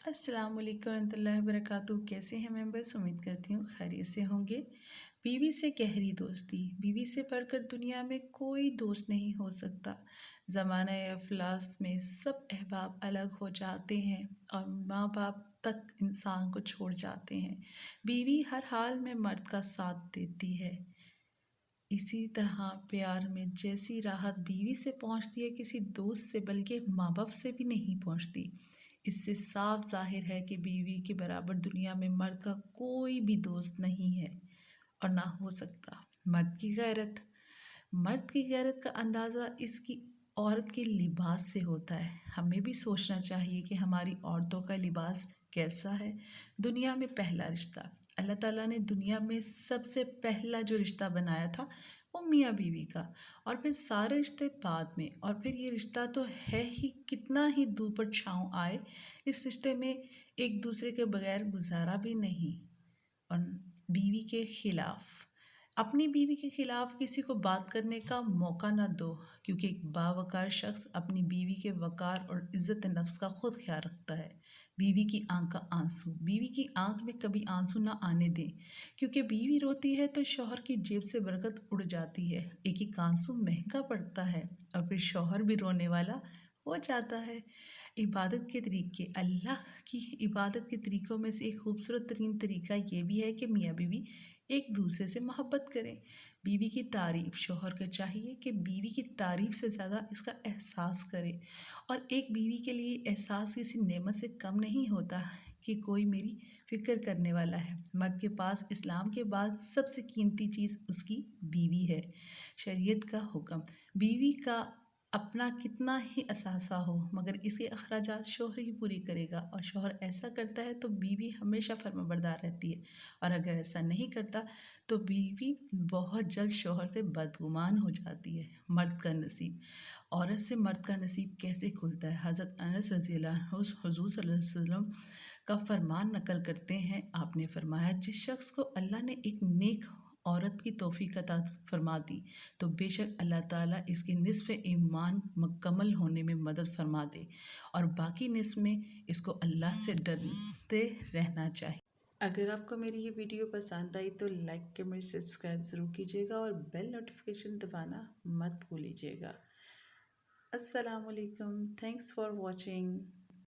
السلام علیکم ورحمۃ اللہ وبرکاتہ، کیسے ہیں ممبرس؟ امید کرتی ہوں خیریت سے ہوں گے۔ بیوی سے گہری دوستی، بیوی سے بڑھ کر دنیا میں کوئی دوست نہیں ہو سکتا۔ زمانہ افلاس میں سب احباب الگ ہو جاتے ہیں اور ماں باپ تک انسان کو چھوڑ جاتے ہیں، بیوی ہر حال میں مرد کا ساتھ دیتی ہے۔ اسی طرح پیار میں جیسی راحت بیوی سے پہنچتی ہے کسی دوست سے بلکہ ماں باپ سے بھی نہیں پہنچتی۔ اس سے صاف ظاہر ہے کہ بیوی کے برابر دنیا میں مرد کا کوئی بھی دوست نہیں ہے اور نہ ہو سکتا۔ مرد کی غیرت کا اندازہ اس کی عورت کے لباس سے ہوتا ہے۔ ہمیں بھی سوچنا چاہیے کہ ہماری عورتوں کا لباس کیسا ہے۔ دنیا میں پہلا رشتہ، اللہ تعالیٰ نے دنیا میں سب سے پہلا جو رشتہ بنایا تھا وہ میاں بیوی کا، اور پھر سارے رشتے بعد میں، اور پھر یہ رشتہ تو ہے ہی، کتنا ہی دوپٹ چھاؤں آئے اس رشتے میں ایک دوسرے کے بغیر گزارا بھی نہیں۔ اور بیوی کے خلاف، اپنی بیوی کے خلاف کسی کو بات کرنے کا موقع نہ دو، کیونکہ ایک باوقار شخص اپنی بیوی کے وقار اور عزت نفس کا خود خیال رکھتا ہے۔ بیوی کی آنکھ کا آنسو، بیوی کی آنکھ میں کبھی آنسو نہ آنے دیں، کیونکہ بیوی روتی ہے تو شوہر کی جیب سے برکت اڑ جاتی ہے۔ ایک ایک آنسو مہنگا پڑتا ہے اور پھر شوہر بھی رونے والا ہو جاتا ہے۔ عبادت کے طریقے، اللہ کی عبادت کے طریقوں میں سے ایک خوبصورت ترین طریقہ یہ بھی ہے کہ میاں بیوی ایک دوسرے سے محبت کریں۔ بیوی کی تعریف، شوہر کو چاہیے کہ بیوی کی تعریف سے زیادہ اس کا احساس کرے، اور ایک بیوی کے لیے احساس کسی نعمت سے کم نہیں ہوتا کہ کوئی میری فکر کرنے والا ہے۔ مرد کے پاس اسلام کے بعد سب سے قیمتی چیز اس کی بیوی ہے۔ شریعت کا حکم، بیوی کا اپنا کتنا ہی اثاثہ ہو مگر اس کے اخراجات شوہر ہی پوری کرے گا، اور شوہر ایسا کرتا ہے تو بیوی ہمیشہ فرمانبردار رہتی ہے، اور اگر ایسا نہیں کرتا تو بیوی بہت جلد شوہر سے بدگمان ہو جاتی ہے۔ مرد کا نصیب، عورت سے مرد کا نصیب کیسے کھلتا ہے؟ حضرت انس رضی اللہ عنہ حضور صلی اللہ علیہ وسلم کا فرمان نقل کرتے ہیں، آپ نے فرمایا، جس شخص کو اللہ نے ایک نیک عورت کی توفیق عطا فرما دی تو بے شک اللہ تعالیٰ اس کے نصف ایمان مکمل ہونے میں مدد فرما دے، اور باقی نصف میں اس کو اللہ سے ڈرتے رہنا چاہیے۔ اگر آپ کو میری یہ ویڈیو پسند آئی تو لائک کمنٹ سبسکرائب ضرور کیجیے گا، اور بیل نوٹیفیکیشن دبانا مت بھولیجیے گا۔ السلام علیکم، تھینکس فار واچنگ۔